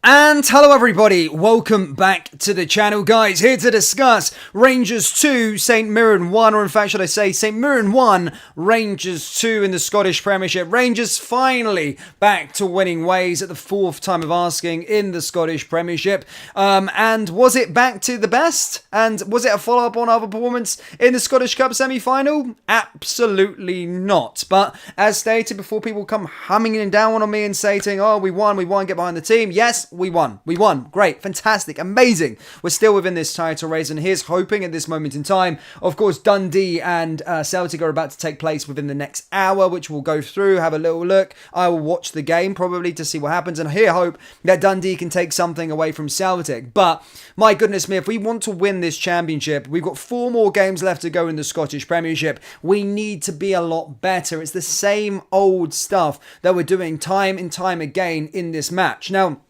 And hello everybody, welcome back to the channel guys, here to discuss Rangers 2, St Mirren 1, or in fact should I say St Mirren 1, Rangers 2 in the Scottish Premiership. Rangers finally back to winning ways at the fourth time of asking in the Scottish Premiership. And was it back to the best? And was it a follow-up on our performance in the Scottish Cup semi-final? Absolutely not. But as stated before, people come humming in down on me and saying, oh we won, get behind the team. Yes, we won. Great, fantastic, amazing. We're still within this title race, and here's hoping at this moment in time. Of course, Dundee and Celtic are about to take place within the next hour, which we'll go through, have a little look. I will watch the game probably to see what happens, and here hope that Dundee can take something away from Celtic. But my goodness me, if we want to win this championship, we've got 4 more games left to go in the Scottish Premiership. We need to be a lot better. It's the same old stuff that we're doing time and time again in this match. Now,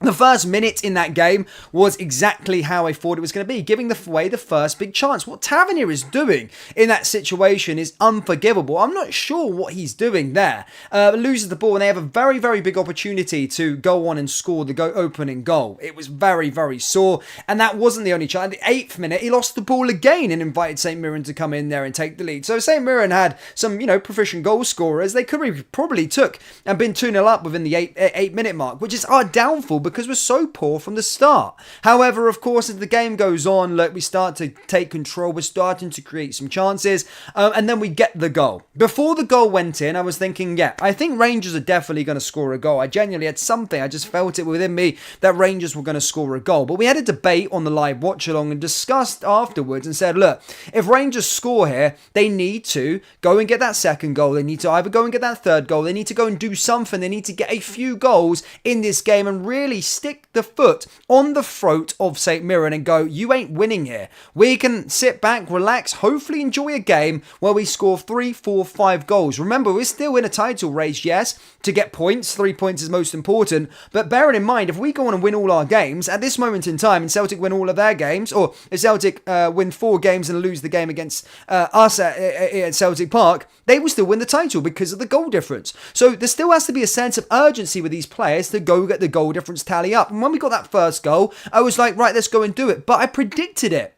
the first minute in that game was exactly how I thought it was going to be, giving away the first big chance. What Tavernier is doing in that situation is unforgivable. I'm not sure what he's doing there. Loses the ball and they have a very, very big opportunity to go on and score the opening goal. It was very, very sore, and that wasn't the only chance. At the 8th minute, he lost the ball again and invited St Mirren to come in there and take the lead. So St Mirren had some, proficient goal scorers. They could have probably took and been 2-0 up within the 8-minute mark, which is our downfall because we're so poor from the start. However, of course, as the game goes on, we start to take control. We're starting to create some chances, and then we get the goal. Before the goal went in, I was thinking, yeah, I think Rangers are definitely going to score a goal. I genuinely had something. I just felt it within me that Rangers were going to score a goal. But we had a debate on the live watch-along and discussed afterwards and said, look, if Rangers score here, they need to go and get that second goal. They need to either go and get that third goal. They need to go and do something. They need to get a few goals in this game and really stick the foot on the throat of St Mirren and go, you ain't winning here. We can sit back, relax, hopefully enjoy a game where we score 3, 4, 5 goals. Remember, we're still in a title race, yes, to get points. 3 points is most important. But bearing in mind, if we go on and win all our games at this moment in time and Celtic win all of their games, or if Celtic win 4 games and lose the game against us at Celtic Park, they will still win the title because of the goal difference. So there still has to be a sense of urgency with these players to go get the goal difference tally up. And when we got that first goal, I was like, right, let's go and do it. But I predicted it.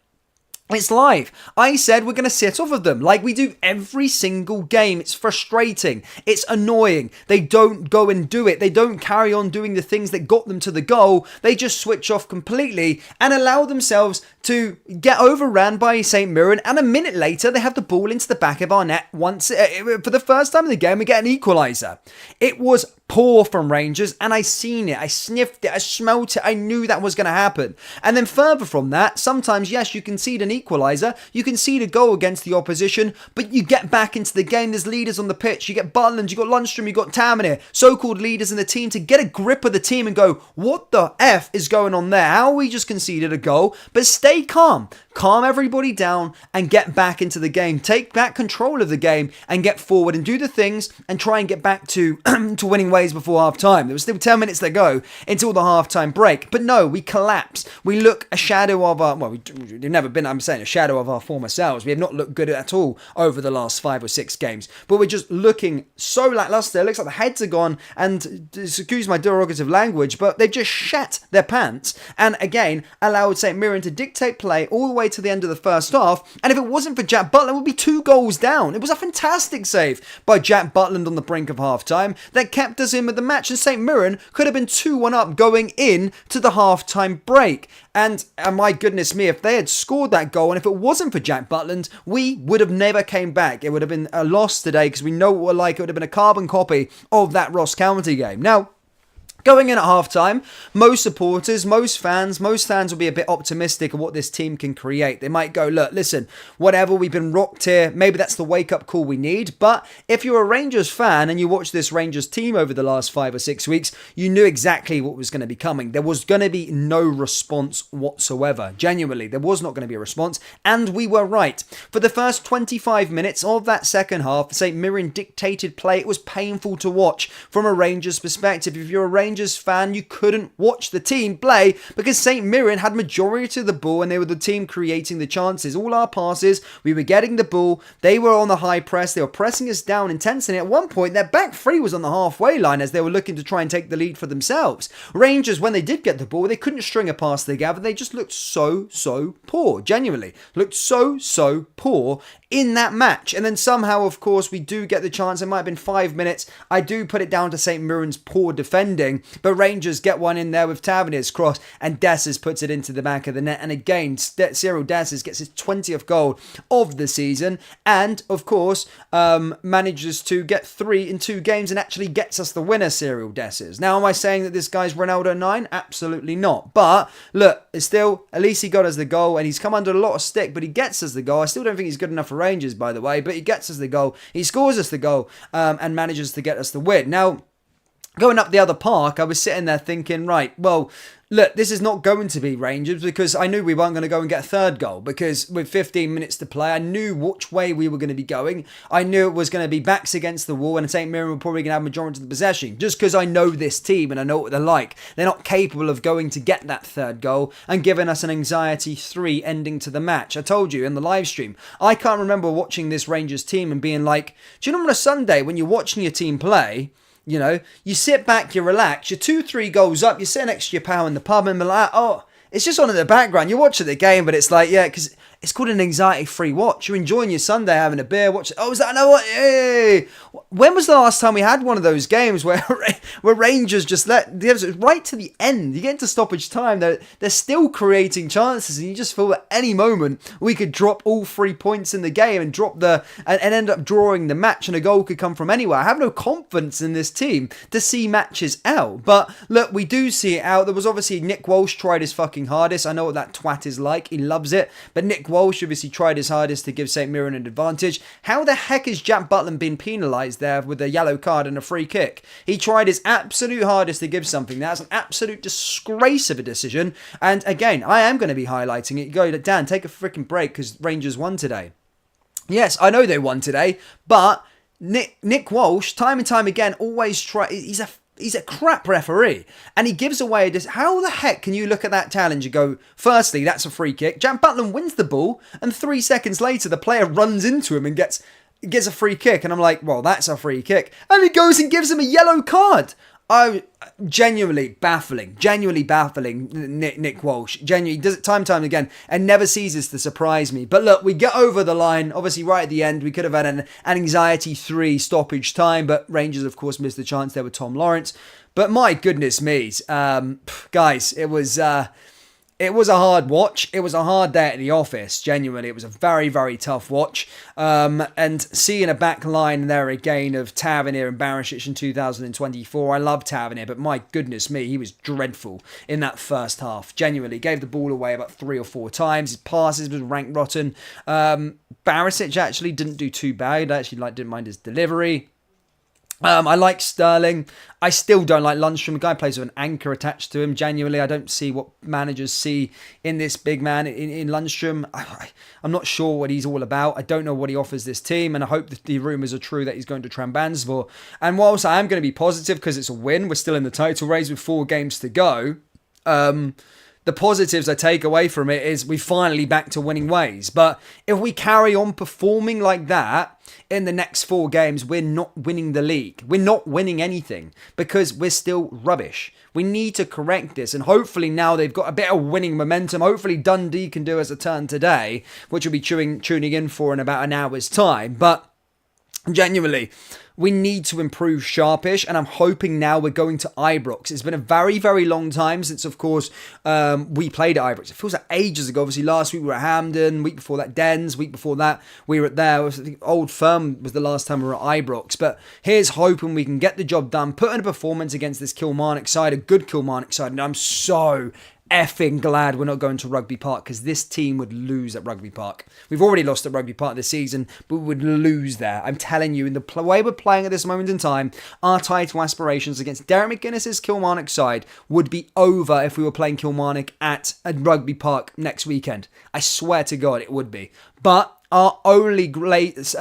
It's live. I said we're going to sit off of them like we do every single game. It's frustrating. It's annoying. They don't go and do it. They don't carry on doing the things that got them to the goal. They just switch off completely and allow themselves to get overran by St Mirren. And a minute later, they have the ball into the back of our net once. For the first time in the game, we get an equaliser. It was poor from Rangers, and I seen it, I sniffed it, I smelt it, I knew that was going to happen. And then further from that, sometimes, yes, you concede an equaliser, you concede a goal against the opposition, but you get back into the game. There's leaders on the pitch, you get Butland, you got Lundstrom, you got Tavernier, so-called leaders in the team to get a grip of the team and go, what the F is going on there? How we just conceded a goal? But stay calm. Calm everybody down and get back into the game. Take back control of the game and get forward and do the things and try and get back to to winning ways before half time. There was still 10 minutes to go until the half time break. But no, we collapse. We look a shadow of our, we've never been, I'm saying, a shadow of our former selves. We have not looked good at all over the last 5 or 6 games. But we're just looking so lackluster. It looks like the heads are gone, and excuse my derogative language, but they've just shat their pants and again allowed St Mirren to dictate play all the way to the end of the first half. And if it wasn't for Jack Butland, it would be 2 goals down. It was a fantastic save by Jack Butland on the brink of half time that kept us in with the match, and St Mirren could have been 2-1 up going in to the half-time break. And my goodness me, if they had scored that goal, and if it wasn't for Jack Butland, we would have never came back. It would have been a loss today, because we know what we're like. It would have been a carbon copy of that Ross County game. Now, going in at half-time, most supporters, most fans will be a bit optimistic of what this team can create. They might go, look, listen, whatever, we've been rocked here. Maybe that's the wake-up call we need. But if you're a Rangers fan and you watch this Rangers team over the last 5 or 6 weeks, you knew exactly what was going to be coming. There was going to be no response whatsoever. Genuinely, there was not going to be a response. And we were right. For the first 25 minutes of that second half, St Mirren dictated play. It was painful to watch from a Rangers perspective. If you're a Rangers Rangers fan, you couldn't watch the team play because St Mirren had majority of the ball and they were the team creating the chances. All our passes, we were getting the ball, they were on the high press, they were pressing us down intensely. At one point, their back three was on the halfway line as they were looking to try and take the lead for themselves. Rangers, when they did get the ball, they couldn't string a pass together. They just looked so poor. Genuinely looked so poor in that match. And then somehow, of course, we do get the chance. It might have been 5 minutes. I do put it down to St Mirren's poor defending, but Rangers get one in there with Tavernier's cross and Dessers puts it into the back of the net. And again, Cyril Dessers gets his 20th goal of the season and, of course, manages to get 3 in 2 games and actually gets us the winner, Cyril Dessers. Now, am I saying that this guy's Ronaldo 9? Absolutely not. But look, it's still, at least he got us the goal and he's come under a lot of stick, but he gets us the goal. I still don't think he's good enough for Rangers, by the way, but he gets us the goal. He scores us the goal and manages to get us the win. Now, going up the other park, I was sitting there thinking, right, well, look, this is not going to be Rangers because I knew we weren't going to go and get a third goal because with 15 minutes to play, I knew which way we were going to be going. I knew it was going to be backs against the wall and St Mirren were probably going to have majority of the possession just because I know this team and I know what they're like. They're not capable of going to get that third goal and giving us an anxiety 3 ending to the match. I told you in the live stream, I can't remember watching this Rangers team and being like, do you know on a Sunday when you're watching your team play, you know, you sit back, you relax, you're 2-3 goals up, you sit next to your pal in the pub and be like, oh, it's just on in the background. You're watching the game, but it's like, yeah, because it's called an anxiety-free watch. You're enjoying your Sunday, having a beer, watching. Oh, is that no? Hey. When was the last time we had one of those games where Rangers just let right to the end? You get into stoppage time, they're still creating chances, and you just feel at any moment we could drop all 3 points in the game and and end up drawing the match, and a goal could come from anywhere. I have no confidence in this team to see matches out, but look, we do see it out. There was obviously Nick Walsh tried his fucking hardest. I know what that twat is like. He loves it, but Nick Walsh obviously tried his hardest to give St Mirren an advantage. How the heck is Jack Butland being penalised there with a yellow card and a free kick? He tried his absolute hardest to give something. That's an absolute disgrace of a decision. And again, I am going to be highlighting it. You go, Dan, take a freaking break because Rangers won today. Yes, I know they won today, but Nick Walsh, time and time again, always try. He's a crap referee and he gives away how the heck can you look at that challenge and go, firstly, that's a free kick. Jack Butland wins the ball and 3 seconds later the player runs into him and gets a free kick. And I'm like, well, that's a free kick. And he goes and gives him a yellow card. Genuinely baffling, Nick Walsh. Genuinely does it time and time again and never ceases to surprise me. But look, we get over the line. Obviously, right at the end, we could have had an anxiety 3 stoppage time, but Rangers, of course, missed the chance there with Tom Lawrence. But my goodness me, guys, it was a hard watch. It was a hard day at the office. Genuinely, it was a very, very tough watch. And seeing a back line there again of Tavernier and Barisic in 2024. I love Tavernier, but my goodness me, he was dreadful in that first half. Genuinely, gave the ball away about 3 or 4 times. His passes was rank rotten. Barisic actually didn't do too bad. I actually didn't mind his delivery. I like Sterling. I still don't like Lundstrom. The guy plays with an anchor attached to him. Genuinely, I don't see what managers see in this big man in Lundstrom. I'm not sure what he's all about. I don't know what he offers this team, and I hope that the rumours are true that he's going to Trabzonspor. And whilst I am going to be positive because it's a win, we're still in the title race with 4 games to go. The positives I take away from it is we finally back to winning ways. But if we carry on performing like that in the next 4 games, we're not winning the league. We're not winning anything because we're still rubbish. We need to correct this. And hopefully now they've got a bit of winning momentum. Hopefully Dundee can do us a turn today, which we'll be tuning in for in about an hour's time. But genuinely, we need to improve sharpish, and I'm hoping now we're going to Ibrox. It's been a very, very long time since, of course, we played at Ibrox. It feels like ages ago. Obviously, last week we were at Hampden, week before that Dens, week before that we were at there. The Old Firm was the last time we were at Ibrox. But here's hoping we can get the job done, put in a performance against this Kilmarnock side, a good Kilmarnock side, and I'm so effing glad we're not going to Rugby Park because this team would lose at Rugby Park. We've already lost at Rugby Park this season, but we would lose there. I'm telling you, in the way we're playing at this moment in time, our title aspirations against Derek McGuinness's Kilmarnock side would be over if we were playing Kilmarnock at Rugby Park next weekend. I swear to God it would be. But our only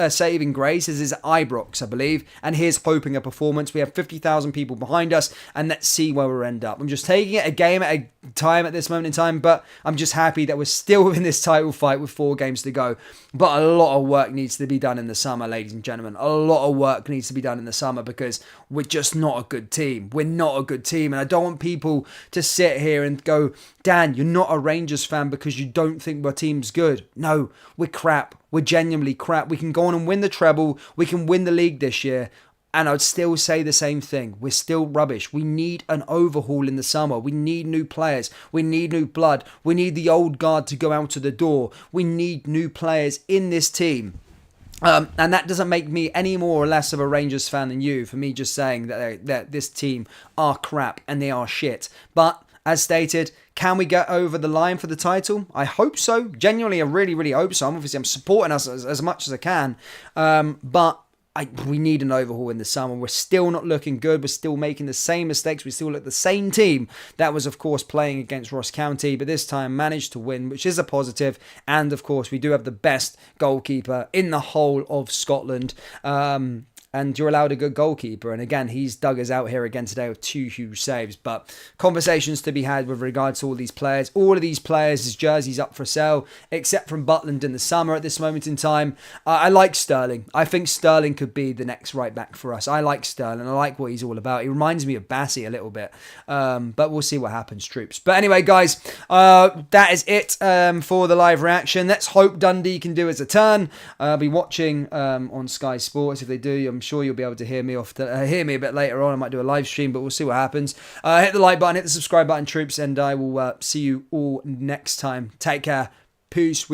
saving grace is Ibrox, I believe, and here's hoping a performance. We have 50,000 people behind us, and let's see where we end up. I'm just taking it a game at a time at this moment in time, but I'm just happy that we're still in this title fight with 4 games to go. But a lot of work needs to be done in the summer, ladies and gentlemen. A lot of work needs to be done in the summer because we're just not a good team. We're not a good team, and I don't want people to sit here and go, Dan, you're not a Rangers fan because you don't think our team's good. No, we're crap. We're genuinely crap. We can go on and win the treble. We can win the league this year. And I'd still say the same thing. We're still rubbish. We need an overhaul in the summer. We need new players. We need new blood. We need the old guard to go out to the door. We need new players in this team. And that doesn't make me any more or less of a Rangers fan than you, for me just saying that this team are crap and they are shit. But as stated, can we get over the line for the title? I hope so. Genuinely, I really, really hope so. I'm supporting us as much as I can. But we need an overhaul in the summer. We're still not looking good. We're still making the same mistakes. We still look the same team that was, of course, playing against Ross County, but this time managed to win, which is a positive. And, of course, we do have the best goalkeeper in the whole of Scotland. And you're allowed a good goalkeeper. And again, he's dug us out here again today with 2 huge saves. But conversations to be had with regards to all these players. All of these players' jerseys up for sale, except from Butland in the summer at this moment in time. I like Sterling. I think Sterling could be the next right back for us. I like Sterling. I like what he's all about. He reminds me of Bassey a little bit. But we'll see what happens, troops. But anyway, guys, that is it for the live reaction. Let's hope Dundee can do us a turn. I'll be watching on Sky Sports. If they do, I'm sure you'll be able to hear me a bit later on. I might do a live stream, but we'll see what happens. Hit the like button, hit the subscribe button, troops, and I will see you all next time. Take care. Peace.